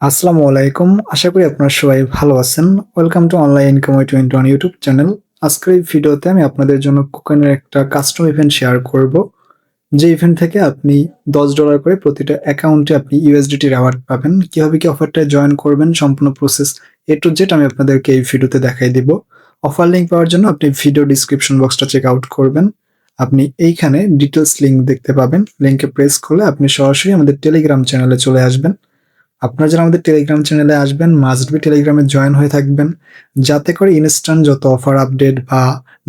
আসসালামু আলাইকুম। আশা করি আপনারা সবাই ভালো আছেন। Welcome to online income way 21 YouTube channel. আজকের এই ভিডিওতে আমি আপনাদের জন্য কুকয়েনের একটা কাস্টম ইভেন্ট শেয়ার করব। যে ইভেন্ট থেকে আপনি $10 করে প্রতিটা অ্যাকাউন্টে আপনি ইউএসডিটি রিওয়ার্ড পাবেন। কিভাবে কি অফারটায় জয়েন করবেন সম্পূর্ণ প্রসেস A to Z আমি আপনাদেরকে এই ভিডিওতে দেখাই দিব। অফার লিংক পাওয়ার জন্য আপনি ভিডিও ডেসক্রিপশন বক্সটা চেক আউট করবেন। আপনি এইখানে ডিটেইলস লিংক দেখতে পাবেন। লিংকে প্রেস করলে আপনি সরাসরি আমাদের টেলিগ্রাম চ্যানেলে চলে আসবেন। আপনারা যারা আমাদের টেলিগ্রাম চ্যানেলে আসবেন মাস্ট বি টেলিগ্রামে জয়েন হয়ে থাকবেন, যাতে করে ইনস্ট্যান্ট যত অফার আপডেট বা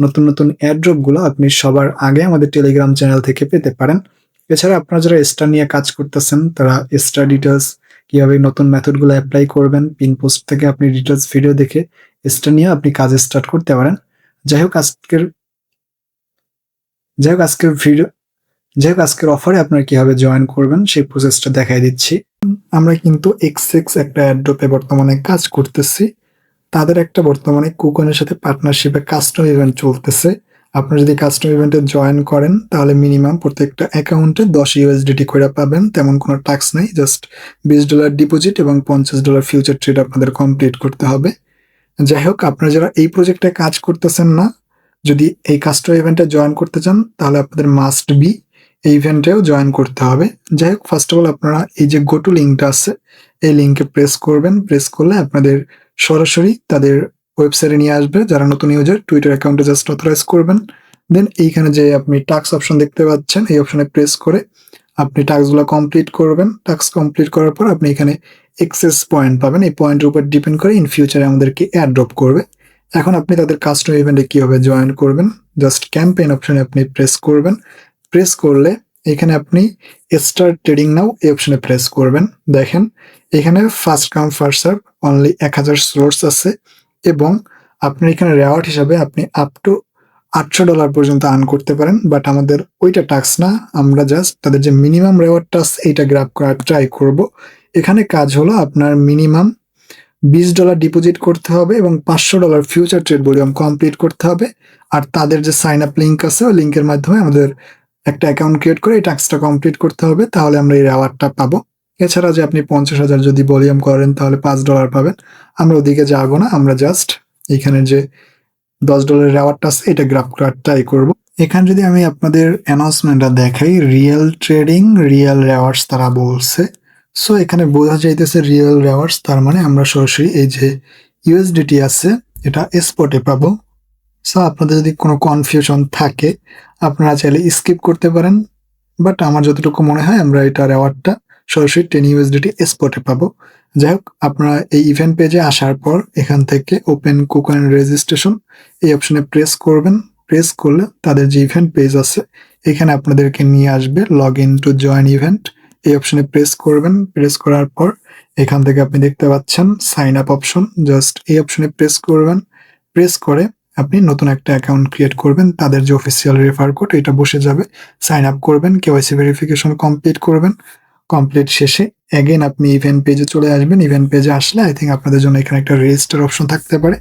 নতুন এয়ারড্রপ গুলো আপনি সবার আগে আমাদের টেলিগ্রাম চ্যানেল থেকে পেতে পারেন। এছাড়া আপনারা যারা স্টার নিয়ে কাজ করতেছেন তারা স্টার ডিটেলস কিভাবে নতুন মেথড গুলো অ্যাপ্লাই করবেন পিন পোস্ট থেকে আপনি ডিটেলস ভিডিও দেখে স্টার নিয়ে আপনি কাজ স্টার্ট করতে পারেন। যাই হোক আজকের যাই হোক আজকের ভিডিও যাই হোক আজকের অফারে আপনারা কিভাবে জয়েন করবেন সেই প্রসেসটা দেখাই দিচ্ছি। আমরা কিন্তু এক্সএক্স একটা অ্যাড্রপে বর্তমানে কাজ করতেছি। তাদের একটা বর্তমানে কুকনের সাথে পার্টনারশিপে কাস্টম ইভেন্ট চলতেছে। আপনারা যদি কাস্টম ইভেন্টে জয়েন করেন তাহলে মিনিমাম প্রত্যেকটা অ্যাকাউন্টে 10 ইউএসডিটি করে পাবেন। তেমন কোনো টাক্স নাই, জাস্ট $20 ডিপোজিট এবং $50 ফিউচার ট্রেড আপনাদের কমপ্লিট করতে হবে। যাই হোক, আপনারা যারা এই প্রজেক্টে কাজ করতেছেন না, যদি এই কাস্টম ইভেন্টে জয়েন করতে চান তাহলে আপনাদের মাস্ট বি এই ইভেন্টেও জয়েন করতে হবে। যাই হোক, ফার্স্ট অফ অল আপনারা এই যে গো টু লিঙ্কটা আছে এই লিঙ্কে প্রেস করবেন। প্রেস করলে আপনাদের সরাসরি তাদের ওয়েবসাইটে নিয়ে আসবে। যারা নতুন ইউজার টুইটার অ্যাকাউন্টে জাস্ট অথরাইজ করবেন, দেন এইখানে যে আপনি টাস্ক অপশন দেখতে পাচ্ছেন এই অপশনে প্রেস করে আপনি টাস্কগুলো কমপ্লিট করবেন। টাস্ক কমপ্লিট করার পর আপনি এখানে এক্সেস পয়েন্ট পাবেন। এই পয়েন্টের উপর ডিপেন্ড করে ইন ফিউচারে আমাদেরকে এয়ার ড্রপ করবে। এখন আপনি তাদের কাস্টম ইভেন্টে কিভাবে জয়েন করবেন, জাস্ট ক্যাম্পেইন অপশনে আপনি প্রেস করবেন। প্রেস করলে এখানে আপনি স্টার্ট ট্রেডিং নাও এই অপশনে প্রেস করবেন। দেখেন এখানে first come first serve only 1000 slots আছে এবং আপনার এখানে রেওয়ার্ড হিসাবে আপনি আপ টু $800 পর্যন্ত আর্ন করতে পারেন। বাট আমাদের ওইটা টাস্ক না, আমরা জাস্ট তাদের যে মিনিমাম রেওয়ার্ডটা আছে এইটা গ্র্যাব করার ট্রাই করব। এখানে কাজ হলো আপনার মিনিমাম $20 ডিপোজিট করতে হবে এবং $500 ফিউচার ট্রেড ভলিউম কমপ্লিট করতে হবে। আর তাদের যে সাইন আপ লিঙ্ক আছে ওই লিঙ্কের মাধ্যমে আমাদের একটা অ্যাকাউন্ট ক্রিয়েট করে এই টাস্কটা কমপ্লিট করতে হবে, তাহলে আমরা এই রেওয়ার্ডটা পাবো। এছাড়া যে আপনি 50,000 যদি ভলিউম করেন তাহলে $5 পাবেন। আমরা ওদিকে যাবো না, আমরা জাস্ট এখানে যে $10 রেওয়ার্ডটা আছে এটা গ্র্যাব করার ট্রাই করবো। এখানে যদি আমি আপনাদের অ্যানাউন্সমেন্টটা দেখাই, রিয়েল ট্রেডিং রিয়েল রেওয়ার্ডস তারা বলছে। সো এখানে বোঝা যাইতেছে রিয়েল রেওয়ার্ডস, তার মানে আমরা সরাসরি এই যে ইউএসডিটি আছে এটা স্পটে পাবো। সো আপনাদের যদি কোনো কনফিউশন থাকে আপনারা চাইলে স্কিপ করতে পারেন, বাট আমার যতটুকু মনে হয় আমরা এটা রেওয়ার্ডটা সরাসরি 10 ইউএসডিটি স্পটে পাবো। যাই হোক, আপনারা এই ইভেন্ট পেজে আসার পর এখান থেকে ওপেন কুকয়েন রেজিস্ট্রেশন এই অপশনে প্রেস করবেন। প্রেস করলে তাদের যে ইভেন্ট পেজ আছে এখানে আপনাদেরকে নিয়ে আসবে log in to join event এই অপশনে প্রেস করবেন। প্রেস করার পর এখান থেকে আপনি দেখতে পাচ্ছেন সাইন আপ অপশন, জাস্ট এই অপশনে প্রেস করবেন। প্রেস করে আপনি নতুন একটা অ্যাকাউন্ট ক্রিয়েট করবেন। তাদের যে অফিসিয়াল রেফার কোড এটা বসে যাবে, সাইন আপ করবেন, কেওয়াইসি ভেরিফিকেশন কমপ্লিট করবেন। কমপ্লিট শেষে অ্যাগেন আপনি ইভেন্ট পেজে চলে আসবেন। ইভেন্ট পেজে আসলে আই থিঙ্ক আপনাদের জন্য এখানে একটা রেজিস্টার অপশন থাকতে পারে।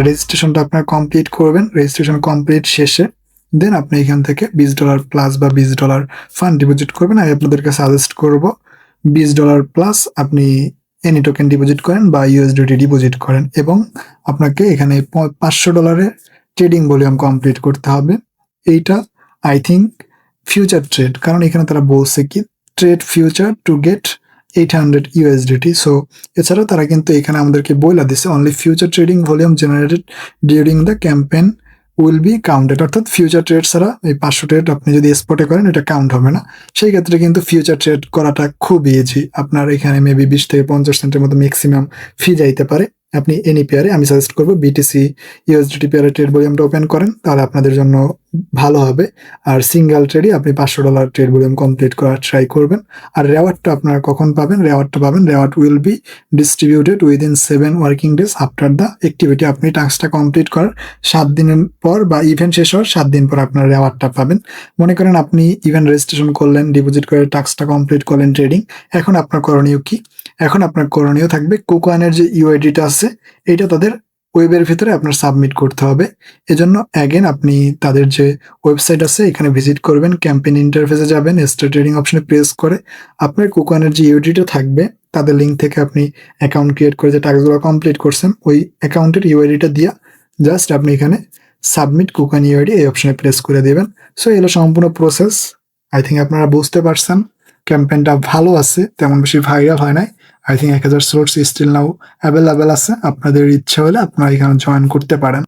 রেজিস্ট্রেশনটা আপনারা কমপ্লিট করবেন। রেজিস্ট্রেশন কমপ্লিট শেষে দেন আপনি এখান থেকে $20 প্লাস বা $20 ফান্ড ডিপোজিট করবেন। আমি আপনাদেরকে সাজেস্ট করব $20 প্লাস আপনি এনি টোকেন ডিপোজিট করেন বা ইউএসডিটি ডিপোজিট করেন এবং আপনাকে এখানে $500 ট্রেডিং ভলিউম কমপ্লিট করতে হবে। এইটা আই থিঙ্ক ফিউচার ট্রেড, কারণ এখানে তারা বলছে কি trade future to get 800 USDT. So এছাড়াও তারা কিন্তু এখানে আমাদেরকে বইলা দিছে only future trading volume generated during the campaign will be counted, অর্থাৎ ফিউচার ট্রেড ছাড়া এই 500 ট্রেড আপনি যদি স্পটে করেন এটা কাউন্ট হবে না। সেই ক্ষেত্রে কিন্তু ফিউচার ট্রেড করাটা খুব ইজি। আপনার এখানে মেবি 20 থেকে 50 সেন্টের মতো ম্যাক্সিমাম ফি যাইতে পারে। আপনি এনি পেয়ারে, আমি সাজেস্ট করবো বিটিসি ইউএসডিটি পেয়ারে ট্রেড ভলিউমটা ওপেন করেন, তাহলে আপনাদের জন্য ভালো হবে। আর সিঙ্গেল ট্রেডই আপনি $500 ট্রেড ভলিউম কমপ্লিট করার ট্রাই করবেন। আর রেওয়ার্ডটা আপনারা কখন পাবেন? Reward will be distributed within 7 working days after the activity. আপনি টাস্কটা কমপ্লিট করার 7 দিনের পর বা ইভেন্ট শেষ হওয়ার 7 দিন পর আপনার রেওয়ার্ডটা পাবেন। মনে করেন আপনি ইভেন্ট রেজিস্ট্রেশন করলেন, ডিপোজিট করে টাস্কটা কমপ্লিট করলেন ট্রেডিং। এখন আপনার করণীয় কি? এখন আপনার করণীয় থাকবে কুকয়েনের যে ইউআইডিটা আছে এটা তাদের ওয়েবের ভিতরে আপনার সাবমিট করতে হবে। এজন্য অ্যাগেন আপনি তাদের যে ওয়েবসাইট আছে এখানে ভিজিট করবেন, ক্যাম্পেইন ইন্টারফেসে যাবেন, স্টার্ট ট্রেডিং অপশনে প্রেস করে আপনার কুকয়েনের যে ইউআইডিটা থাকবে তাদের লিঙ্ক থেকে আপনি অ্যাকাউন্ট ক্রিয়েট করে যে টাস্কগুলো কমপ্লিট করছেন ওই অ্যাকাউন্টের ইউআইডিটা দিয়া জাস্ট আপনি এখানে সাবমিট কুপন ইউআইডি এই অপশনে প্রেস করে দিবেন। সো এগুলো সম্পূর্ণ প্রসেস। আই থিঙ্ক আপনারা বুঝতে পারছেন। ক্যাম্পেইনটা ভালো আছে, তেমন বেশি ভাইরাল হয় নাই। I think 1000 slots still now available আছে। আপনাদের ইচ্ছা হলে আপনারা এখানে জয়েন করতে পারেন।